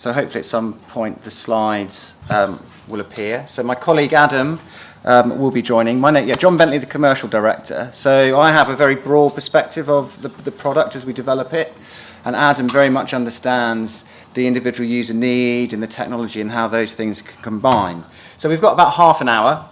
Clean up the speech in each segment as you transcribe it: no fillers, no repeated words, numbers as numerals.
So hopefully at some point the slides will appear. So my colleague Adam will be joining. My name, Jon Bentley, the Commercial Director. So I have a very broad perspective of the product as we develop it, and Adam very much understands the individual user need and the technology and how those things can combine. So we've got about half an hour.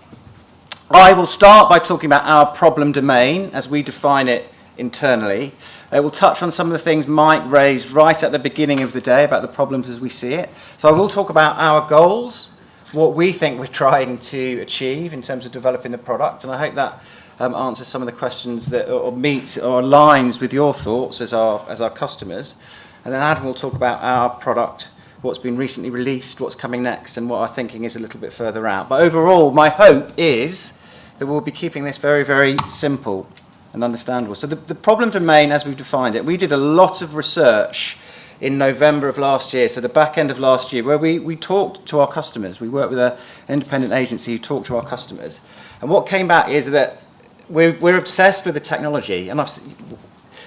I will start by talking about our problem domain as we define it internally. We'll touch on some of the things Mike raised right at the beginning of the day about the problems as we see it. So I will talk about our goals, what we think we're trying to achieve in terms of developing the product, and I hope that answers some of the questions that or meets or aligns with your thoughts as our customers. And then Adam will talk about our product, what's been recently released, what's coming next, and what our thinking is a little bit further out. But overall, my hope is that we'll be keeping this very, very simple and understandable. So the problem domain, as we've defined it, we did a lot of research in November of last year, so the back end of last year, where we talked to our customers. We worked with an independent agency who talked to our customers. And what came back is that we're obsessed with the technology. And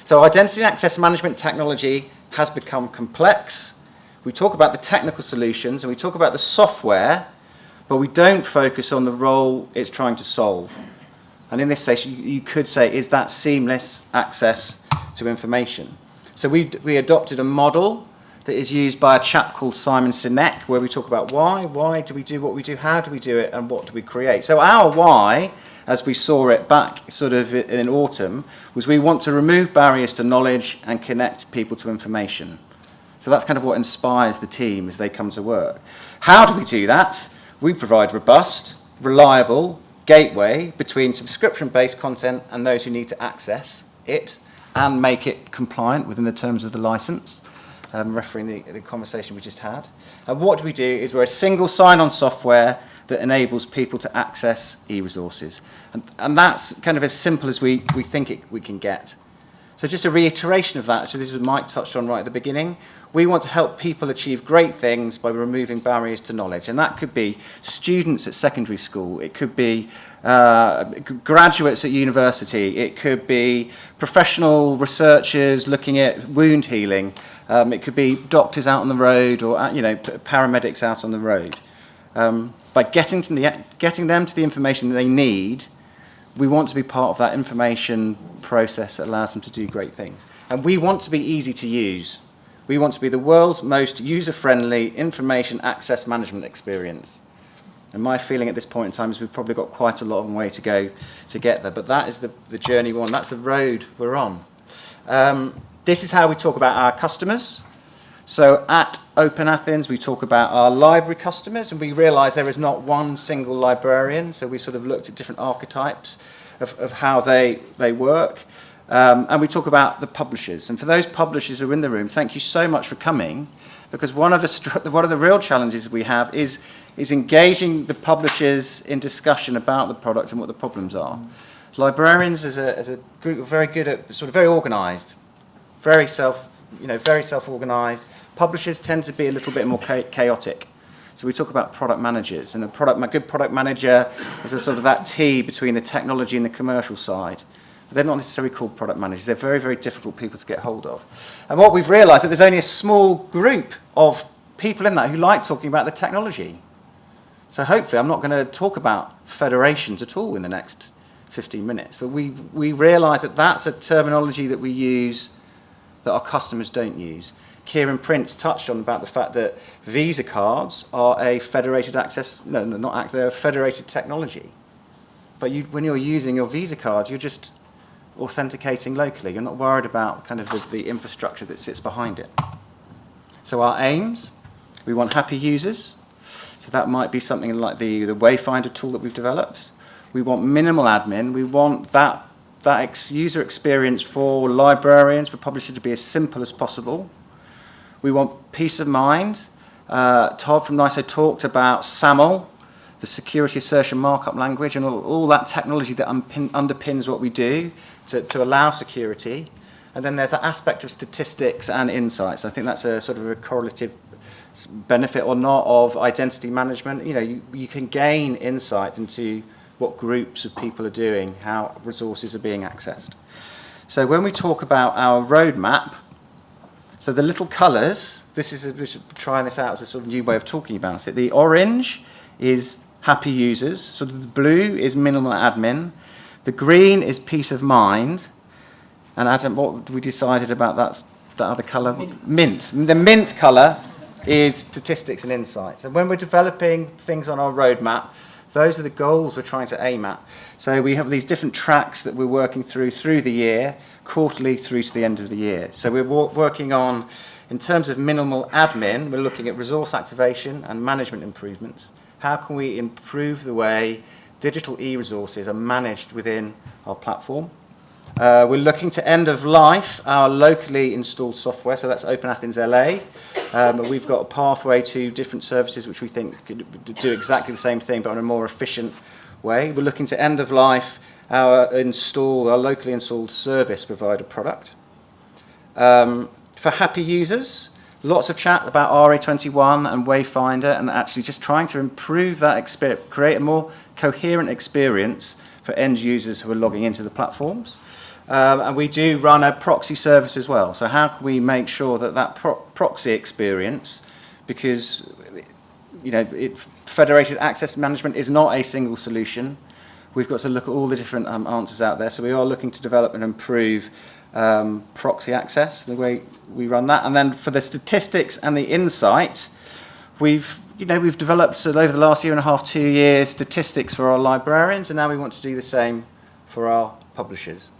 so identity and access management technology has become complex. We talk about the technical solutions and we talk about the software, but we don't focus on the role it's trying to solve. And in this case, you could say, is that seamless access to information? So we adopted a model that is used by a chap called Simon Sinek, where we talk about why do we do what we do, how do we do it, and what do we create. So our why, as we saw it back sort of in autumn, was we want to remove barriers to knowledge and connect people to information. So that's kind of what inspires the team as they come to work. How do we do that? We provide robust, reliable gateway between subscription-based content and those who need to access it and make it compliant within the terms of the license, referring the conversation we just had. And what we do is we're a single sign-on software that enables people to access e-resources. And that's kind of as simple as we think we can get. So just a reiteration of that, so this is what Mike touched on right at the beginning. We want to help people achieve great things by removing barriers to knowledge. And that could be students at secondary school. It could be graduates at university. It could be professional researchers looking at wound healing. It could be doctors out on the road or paramedics out on the road. By getting them to the information that they need, we want to be part of that information process that allows them to do great things. And we want to be easy to use. We want to be the world's most user-friendly information access management experience. And my feeling at this point in time is we've probably got quite a long way to go to get there. But that is the journey we're on. That's the road we're on. This is how we talk about our customers. So at OpenAthens, we talk about our library customers, and we realise there is not one single librarian. So we sort of looked at different archetypes of how they work. And we talk about the publishers. And for those publishers who are in the room, thank you so much for coming, because one of the real challenges we have is engaging the publishers in discussion about the product and what the problems are. Librarians as a group are very good at sort of very organised, very self-organised. Publishers tend to be a little bit more chaotic. So we talk about product managers, and a good product manager is a sort of that T between the technology and the commercial side. But they're not necessarily called product managers. They're very, very difficult people to get hold of. And what we've realised that there's only a small group of people in that who like talking about the technology. So hopefully I'm not going to talk about federations at all in the next 15 minutes. But we realise that that's a terminology that we use that our customers don't use. Kieran Prince touched on about the fact that Visa cards are a federated access, they're a federated technology. But when you're using your Visa card, you're just authenticating locally. You're not worried about kind of the infrastructure that sits behind it. So our aims, we want happy users. So that might be something like the Wayfinder tool that we've developed. We want minimal admin. We want that user experience for librarians, for publishers to be as simple as possible. We want peace of mind. Todd from NISO talked about SAML, the security assertion markup language, and all that technology that underpins what we do to allow security. And then there's that aspect of statistics and insights. I think that's a sort of a correlative benefit or not of identity management. You can gain insight into what groups of people are doing, how resources are being accessed. So when we talk about our roadmap, So the little colours, we should try this out as a sort of new way of talking about it. The orange is happy users, sort of the blue is minimal admin, the green is peace of mind, and Adam, what we decided about that other colour? Mint. The mint colour is statistics and insights. And when we're developing things on our roadmap, those are the goals we're trying to aim at. So we have these different tracks that we're working through the year, quarterly through to the end of the year. So we're working on, in terms of minimal admin, we're looking at resource activation and management improvements. How can we improve the way digital e-resources are managed within our platform? We're looking to end of life our locally installed software, so that's OpenAthens LA. We've got a pathway to different services which we think could do exactly the same thing but in a more efficient way. We're looking to end of life our locally installed service provider product. For happy users, lots of chat about RA21 and Wayfinder, and actually just trying to improve that experience, create a more coherent experience for end users who are logging into the platforms. And we do run a proxy service as well. So how can we make sure that proxy experience, because federated access management is not a single solution. We've got to look at all the different answers out there. So we are looking to develop and improve proxy access, the way we run that. And then for the statistics and the insights, we've developed, so over the last year and a half, 2 years, statistics for our librarians, and now we want to do the same for our publishers.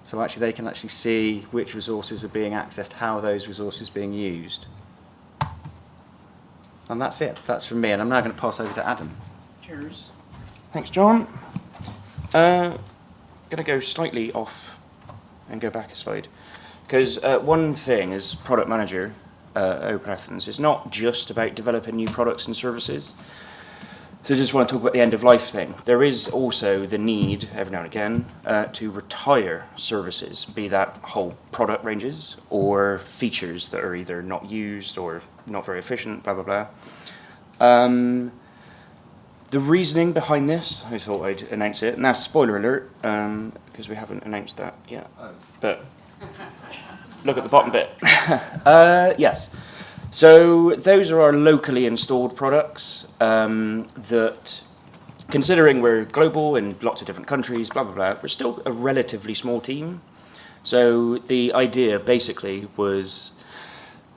So actually they can actually see which resources are being accessed, how are those resources being used. And that's it. That's from me. And I'm now going to pass over to Adam. Cheers. Thanks, John. Going to go slightly off and go back a slide. Because one thing as product manager at OpenAthens is not just about developing new products and services. So I just want to talk about the end of life thing. There is also the need, every now and again, to retire services, be that whole product ranges or features that are either not used or not very efficient, blah, blah, blah. The reasoning behind this, I thought I'd announce it, and that's spoiler alert, because we haven't announced that yet. But look at the bottom bit. Yes. So those are our locally installed products that, considering we're global in lots of different countries, blah, blah, blah, we're still a relatively small team. So the idea basically was,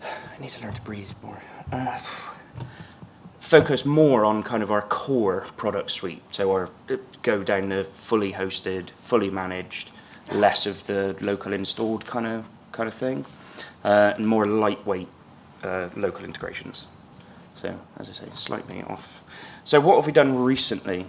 I need to learn to breathe more, focus more on kind of our core product suite. So go down the fully hosted, fully managed, less of the local installed kind of thing, and more lightweight local integrations. So, as I say, slightly off. So what have we done recently?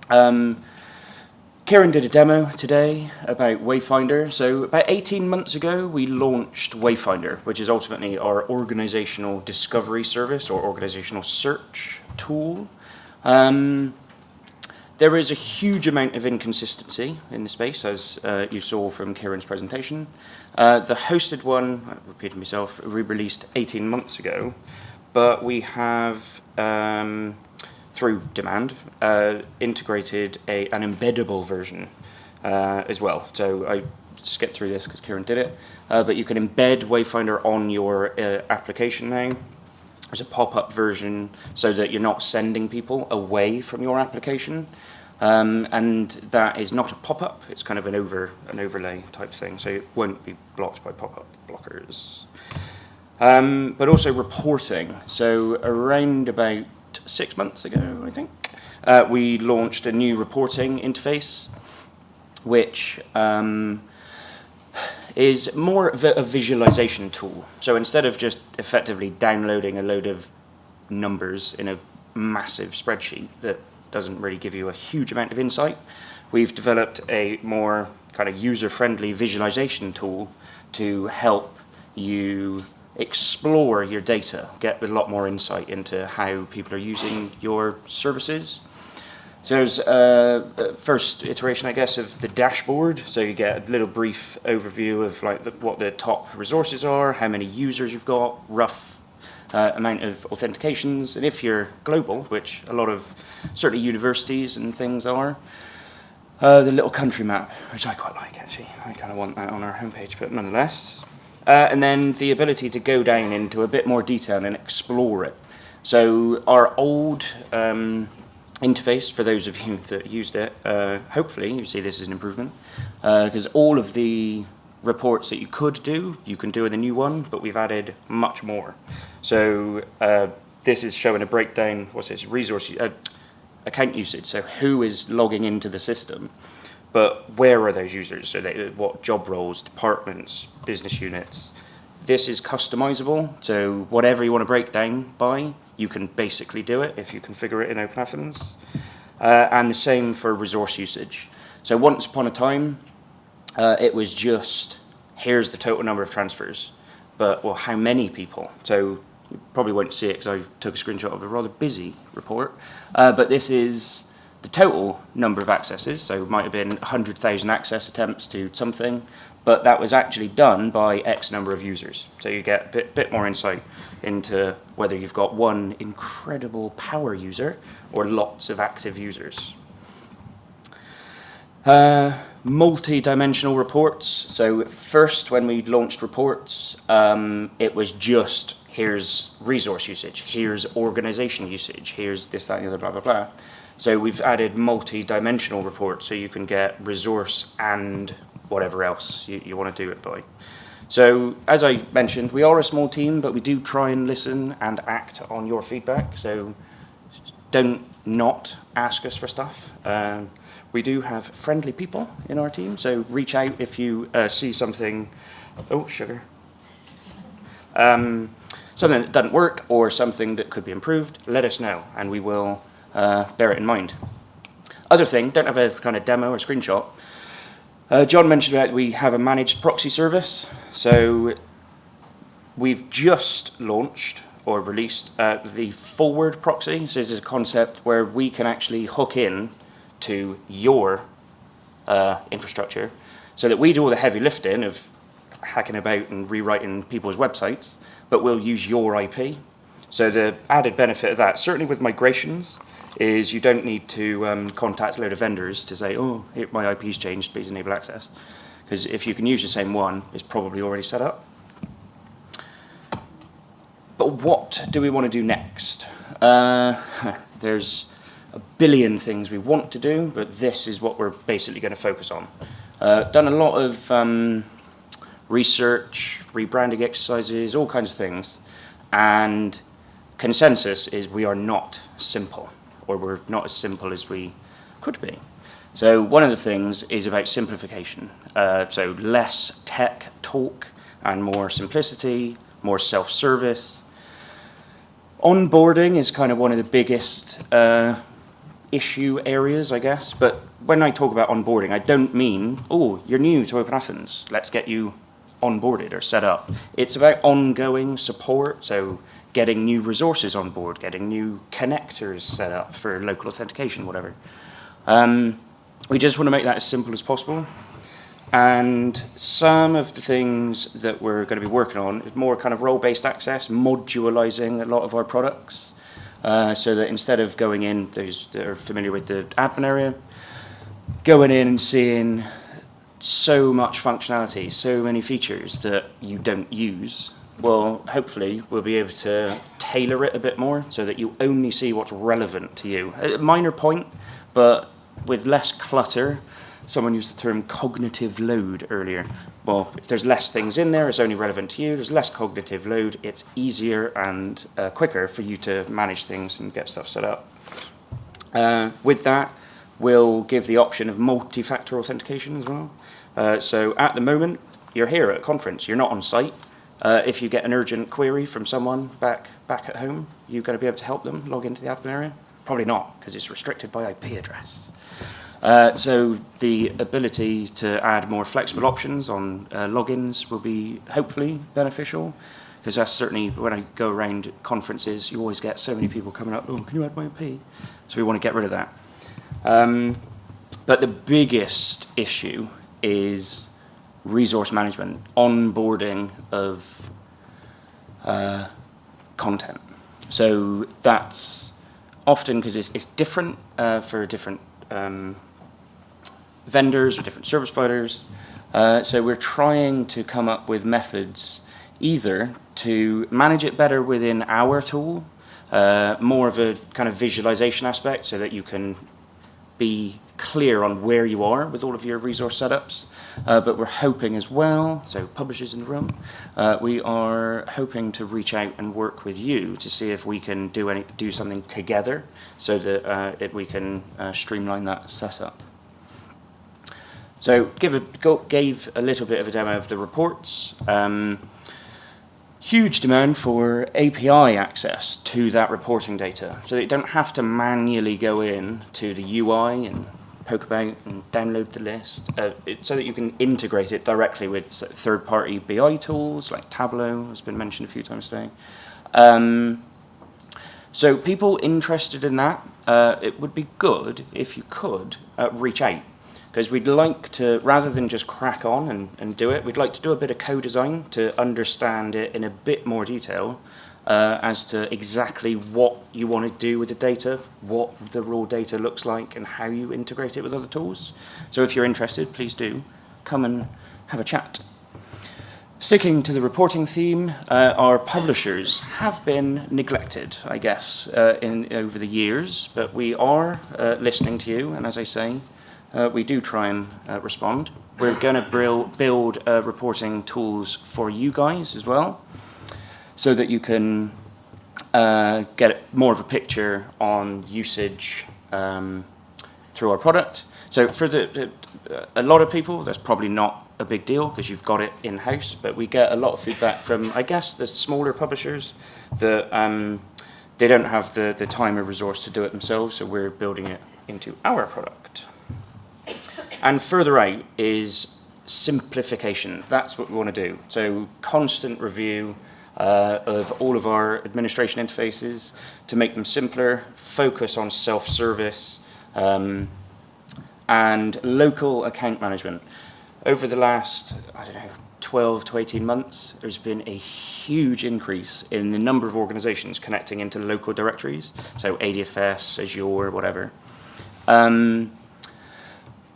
Kieran did a demo today about Wayfinder. So about 18 months ago, we launched Wayfinder, which is ultimately our organizational discovery service or organizational search tool. There is a huge amount of inconsistency in the space, as you saw from Kieran's presentation. The hosted one, I repeated myself, we released 18 months ago, but we have, through demand, integrated an embeddable version as well. So I skipped through this because Kieran did it, but you can embed Wayfinder on your application now. There's a pop-up version so that you're not sending people away from your application. And that is not a pop-up, it's kind of an overlay type thing, so it won't be blocked by pop-up blockers. But also reporting. So around about 6 months ago, I think, we launched a new reporting interface, which is more of a visualization tool. So instead of just effectively downloading a load of numbers in a massive spreadsheet that doesn't really give you a huge amount of insight, we've developed a more kind of user-friendly visualization tool to help you explore your data, get a lot more insight into how people are using your services. So there's a first iteration, I guess, of the dashboard. So you get a little brief overview of what the top resources are, how many users you've got, rough amount of authentications, and if you're global, which a lot of certainly universities and things are, the little country map, which I quite like actually. I kind of want that on our homepage, but nonetheless. And then the ability to go down into a bit more detail and explore it. So our old interface, for those of you that used it, hopefully you see this as an improvement, because all of the reports that you could do, you can do in the new one, but we've added much more. So this is showing a breakdown, what's this, resource, account usage, so who is logging into the system, but where are those users, so what job roles, departments, business units. This is customizable, so whatever you want to break down by, you can basically do it if you configure it in OpenAthens. And the same for resource usage. So once upon a time, it was just, here's the total number of transfers, but, well, how many people? So you probably won't see it because I took a screenshot of a rather busy report, but this is the total number of accesses, so it might have been 100,000 access attempts to something, but that was actually done by X number of users. So you get a bit more insight into whether you've got one incredible power user or lots of active users. Multi-dimensional reports. So first, when we launched reports, it was just, here's resource usage, here's organization usage, here's this, that, and the other, blah, blah, blah. So we've added multi-dimensional reports so you can get resource and whatever else you want to do it by. So as I mentioned, we are a small team, but we do try and listen and act on your feedback. So don't not ask us for stuff. We do have friendly people in our team, so reach out if you see something, oh, sugar. Something that doesn't work or something that could be improved, let us know, and we will bear it in mind. Other thing, don't have a kind of demo or screenshot. Jon mentioned that we have a managed proxy service. So we've just launched or released the forward proxy. So this is a concept where we can actually hook in to your infrastructure so that we do all the heavy lifting of hacking about and rewriting people's websites, but we'll use your IP. So the added benefit of that, certainly with migrations, is you don't need to contact a load of vendors to say, oh, here, my IP's changed, please enable access. Because if you can use the same one, it's probably already set up. But what do we want to do next? There's a billion things we want to do, but this is what we're basically going to focus on. Done a lot of research, rebranding exercises, all kinds of things. And consensus is we are not simple, or we're not as simple as we could be. So one of the things is about simplification. So less tech talk and more simplicity, more self-service. Onboarding is kind of one of the biggest issue areas, I guess. But when I talk about onboarding, I don't mean, oh, you're new to OpenAthens, let's get you onboarded or set up. It's about ongoing support, so getting new resources on board, getting new connectors set up for local authentication, whatever. We just want to make that as simple as possible. And some of the things that we're going to be working on is more kind of role-based access, modularizing a lot of our products, so that instead of going in, those that are familiar with the admin area, going in and seeing so much functionality, so many features that you don't use, well, hopefully we'll be able to tailor it a bit more so that you only see what's relevant to you. A minor point, but with less clutter. Someone used the term cognitive load earlier. Well, if there's less things in there, it's only relevant to you. There's less cognitive load. It's easier and quicker for you to manage things and get stuff set up. With that, we'll give the option of multi-factor authentication as well. So at the moment, you're here at a conference. You're not on site. If you get an urgent query from someone back at home, you're going to be able to help them log into the admin area? Probably not, because it's restricted by IP address. So the ability to add more flexible options on logins will be hopefully beneficial, because that's certainly, when I go around conferences, you always get so many people coming up, oh, can you add my IP? So we want to get rid of that. But the biggest issue is resource management, onboarding of content. So that's often because it's different for different vendors or different service providers. So we're trying to come up with methods either to manage it better within our tool, more of a kind of visualization aspect so that you can be clear on where you are with all of your resource setups, but we're hoping as well, so publishers in the room, we are hoping to reach out and work with you to see if we can do something together so that we can streamline that setup. So gave a little bit of a demo of the reports. Huge demand for API access to that reporting data, so that you don't have to manually go in to the UI and poke about and download the list, so that you can integrate it directly with third-party BI tools like Tableau, has been mentioned a few times today. So people interested in that, it would be good if you could reach out. Because we'd like to, rather than just crack on and do it, we'd like to do a bit of co-design to understand it in a bit more detail as to exactly what you want to do with the data, what the raw data looks like, and how you integrate it with other tools. So if you're interested, please do come and have a chat. Sticking to the reporting theme, our publishers have been neglected, I guess, over the years, but we are listening to you, and as I say, we do try and respond. We're going to build reporting tools for you guys as well, so that you can get more of a picture on usage through our product. So for a lot of people, that's probably not a big deal because you've got it in-house, but we get a lot of feedback from, I guess, the smaller publishers that they don't have the time or resource to do it themselves, so we're building it into our product. And further out is simplification. That's what we want to do. So constant review of all of our administration interfaces to make them simpler, focus on self-service, and local account management. Over the last, 12 to 18 months, there's been a huge increase in the number of organizations connecting into local directories, so ADFS, Azure, whatever.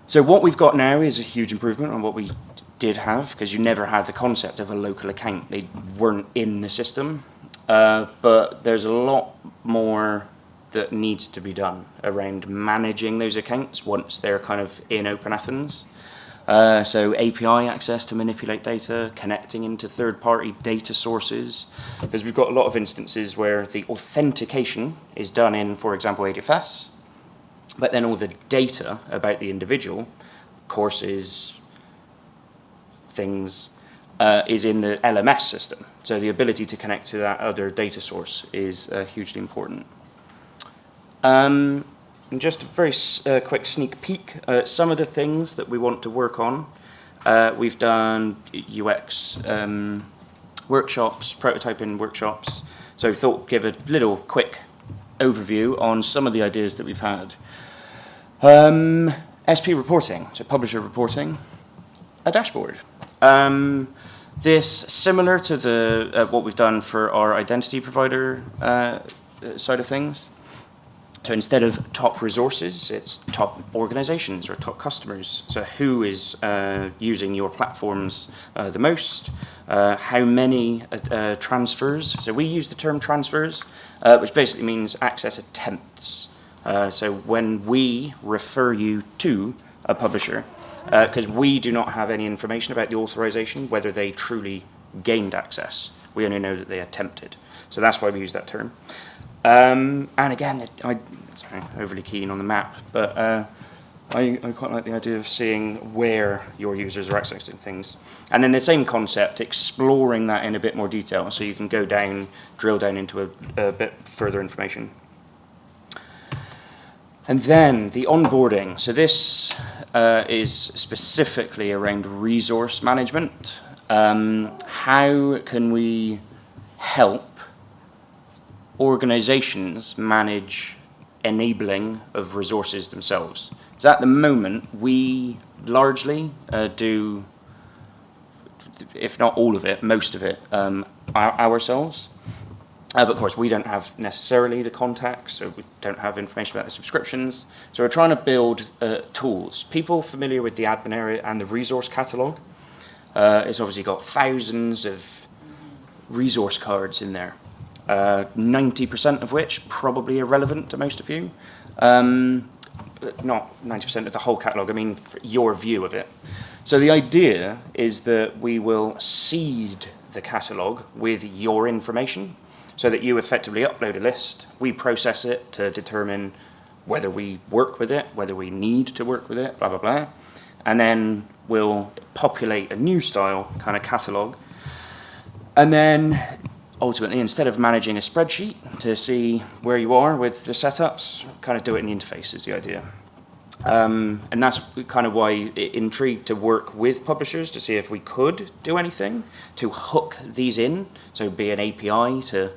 So what we've got now is a huge improvement on what we did have, because you never had the concept of a local account. They weren't in the system, but there's a lot more that needs to be done around managing those accounts once they're kind of in OpenAthens. So API access to manipulate data, connecting into third-party data sources, because we've got a lot of instances where the authentication is done in, for example, ADFS, but then all the data about the individual, courses, things, is in the LMS system. So the ability to connect to that other data source is hugely important. And just a very quick sneak peek at some of the things that we want to work on. We've done UX workshops, prototyping workshops. So we thought give a little quick overview on some of the ideas that we've had. SP reporting, so publisher reporting, a dashboard. This, similar to the what we've done for our identity provider side of things. So instead of top resources, it's top organizations or top customers. So who is using your platforms the most? How many transfers? So we use the term transfers, which basically means access attempts. So when we refer you to a publisher, because we do not have any information about the authorization, whether they truly gained access. We only know that they attempted. So that's why we use that term. And again, I'm overly keen on the map, but I quite like the idea of seeing where your users are accessing things. And then the same concept, exploring that in a bit more detail, so you can go down, drill down into a bit further information. And then the onboarding. So this is specifically around resource management. How can we help organizations manage enabling of resources themselves? So at the moment, we largely do, if not all of it, most of it, ourselves. But of course, we don't have necessarily the contacts, so we don't have information about the subscriptions. So we're trying to build tools. People familiar with the admin area and the resource catalog, it's obviously got thousands of resource cards in there, 90% of which probably irrelevant to most of you. Not 90% of the whole catalog, I mean your view of it. So the idea is that we will seed the catalog with your information, so that you effectively upload a list, we process it to determine whether we work with it, whether we need to work with it, blah, blah, blah. And then we'll populate a new style kind of catalog. And then ultimately, instead of managing a spreadsheet to see where you are with the setups, kind of do it in the interface is the idea. And that's kind of why it intrigued to work with publishers to see if we could do anything to hook these in. So be an API to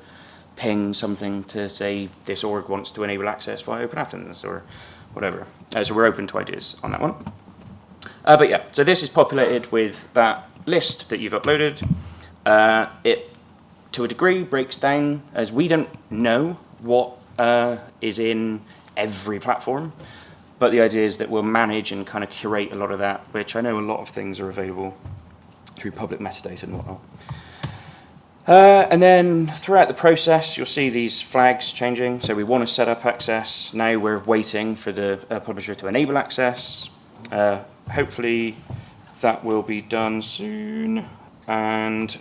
ping something to say this org wants to enable access via OpenAthens or whatever. So we're open to ideas on that one. But yeah, so this is populated with that list that you've uploaded. It, to a degree, breaks down, as we don't know what is in every platform. But the idea is that we'll manage and kind of curate a lot of that, which I know a lot of things are available through public metadata and whatnot. And then throughout the process, you'll see these flags changing. So we want to set up access. Now we're waiting for the publisher to enable access. Hopefully that will be done soon. And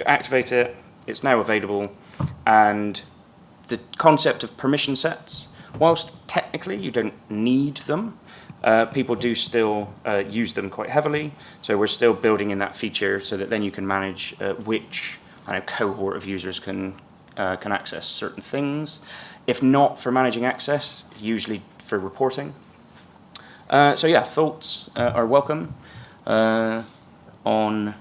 activate it. It's now available. And the concept of permission sets, whilst technically you don't need them, people do still use them quite heavily. So we're still building in that feature so that then you can manage which cohort of users can access certain things. If not for managing access, usually for reporting. So yeah, thoughts are welcome on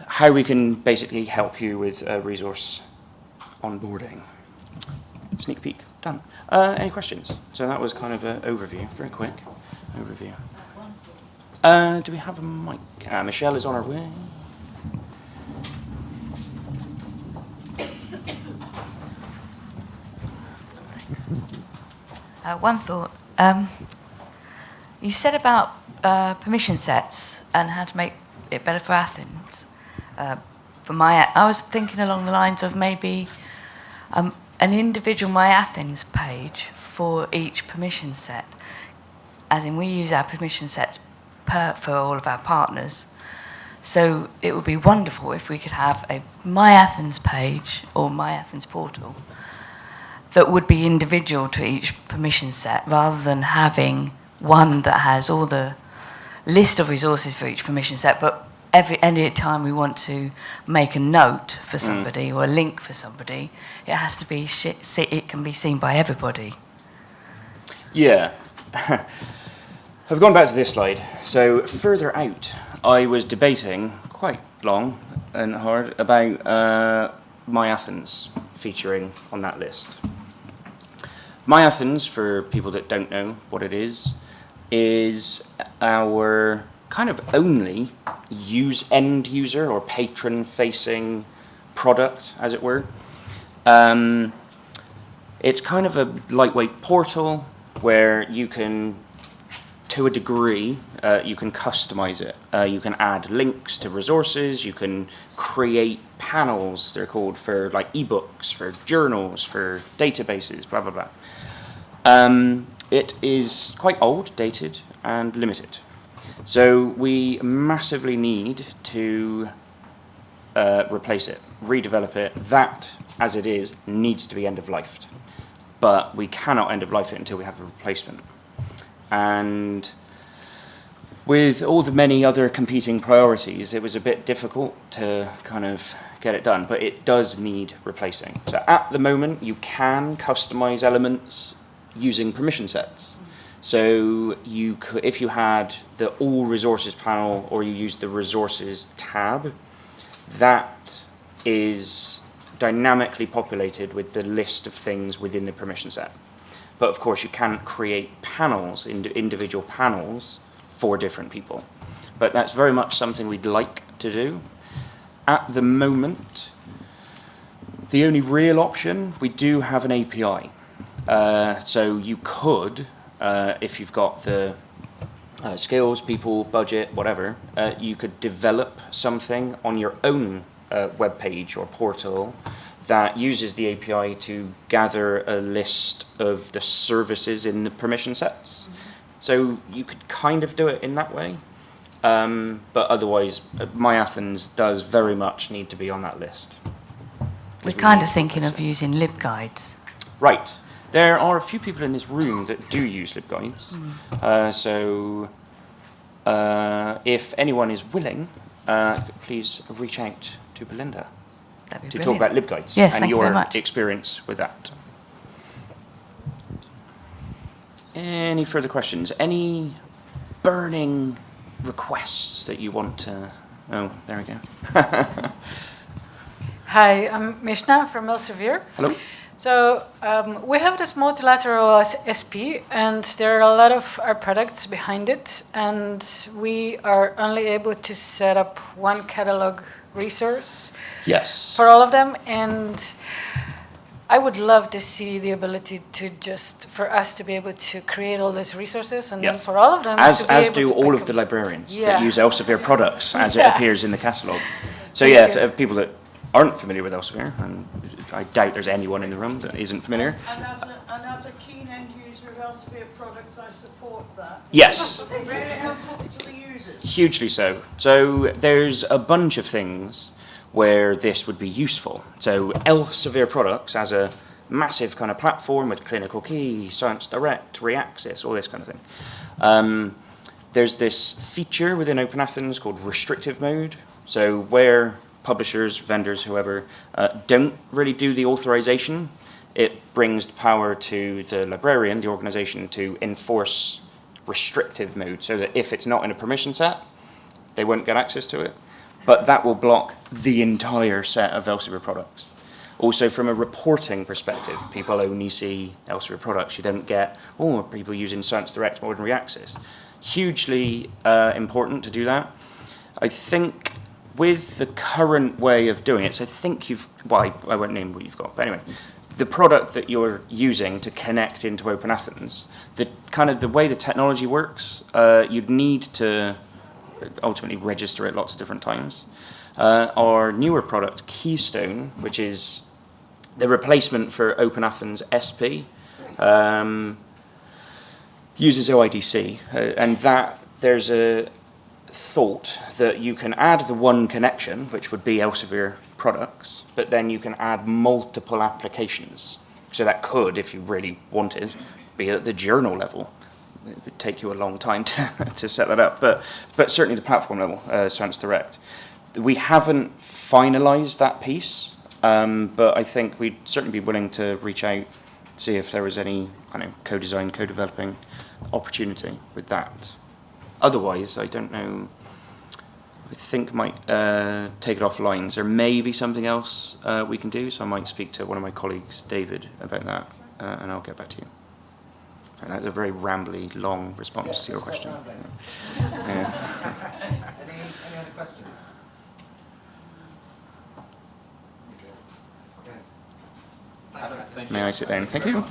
how we can basically help you with resource onboarding. Sneak peek, done. Any questions? So that was kind of an overview, very quick overview. Do we have a mic? Michelle is on her way. One thought. You said about permission sets and how to make it better for Athens. I was thinking along the lines of maybe an individual My Athens page for each permission set. As in, we use our permission sets for all of our partners. So it would be wonderful if we could have a My Athens page or My Athens portal that would be individual to each permission set, rather than having one that has all the list of resources for each permission set, but any time we want to make a note for somebody or a link for somebody, it has to be it can be seen by everybody. Yeah. I've gone back to this slide. So further out, I was debating quite long and hard about My Athens featuring on that list. My Athens, for people that don't know what it is our kind of only end user or patron facing product, as it were. It's kind of a lightweight portal where you can, to a degree, you can customize it. You can add links to resources, you can create panels, they're called, for like ebooks, for journals, for databases, blah, blah, blah. It is quite old, dated, and limited. So we massively need to replace it, redevelop it. That, as it is, needs to be end-of-lifed. But we cannot end-of-life it until we have a replacement. And with all the many other competing priorities, it was a bit difficult to kind of get it done, but it does need replacing. So at the moment, you can customize elements using permission sets. So you could, if you had the all resources panel or you use the resources tab, that is dynamically populated with the list of things within the permission set. But of course you can't create panels, individual panels for different people. But that's very much something we'd like to do. At the moment, The only real option, we do have an API. So you could, if you've got the skills, people, budget, whatever, you could develop something on your own web page or portal that uses the API to gather a list of the services in the permission sets. So you could kind of do it in that way. But otherwise, MyAthens does very much need to be on that list. We're kind of thinking of using libguides. Right. There are a few people in this room that do use libguides. So if anyone is willing, please reach out to Belinda That'd be to brilliant. talk about libguides Yes, and thank you your very much. experience with that. Any further questions? Any burning requests that you want to... Oh, there we go. Hi, I'm Mishna from Elsevier. Hello. So we have this multilateral SP, and there are a lot of our products behind it, and we are only able to set up one catalog resource Yes. for all of them, and I would love to see the ability to just, for us to be able to create all these resources, and Yes. then for all of them As to be able do to all pick of the them. librarians Yeah. that use Elsevier products as it Yes. appears in the catalogue. So Thank yeah, you. if people that aren't familiar with Elsevier, and I doubt there's anyone in the room that isn't familiar. And as a keen end user of Elsevier products, I support that. Yes, They're very helpful to the users. hugely so. So there's a bunch of things where this would be useful. So Elsevier products as a massive kind of platform with Clinical Key, Science Direct, Reaccess, all this kind of thing. There's this feature within OpenAthens called restrictive mode. So where publishers, vendors, whoever, don't really do the authorization, it brings the power to the librarian, the organization, to enforce restrictive mode so that if it's not in a permission set, they won't get access to it. But that will block the entire set of Elsevier products. Also, from a reporting perspective, people only see Elsevier products. You don't get, oh, are people using Science Direct more than Reaccess? Hugely important to do that. I think with the current way of doing it, so I think you've, well, I won't name what you've got, but anyway, the product that you're using to connect into OpenAthens, the kind of the way the technology works, you'd need to ultimately register it lots of different times. Our newer product, Keystone, which is the replacement for OpenAthens SP, uses OIDC, and that there's a thought that you can add the one connection, which would be Elsevier products, but then you can add multiple applications. So that could, if you really wanted, be at the journal level. It would take you a long time to set that up, but certainly the platform level, Science Direct. We haven't finalized that piece, but I think we'd certainly be willing to reach out, see if there was any, I don't know, co-design, co-developing opportunity with that. Otherwise, I don't know, I think might take it offline. There may be something else we can do, so I might speak to one of my colleagues, David, about that, and I'll get back to you. And that's a very rambly, long response to your question. Yeah. Any other questions? May I sit down? Thank you.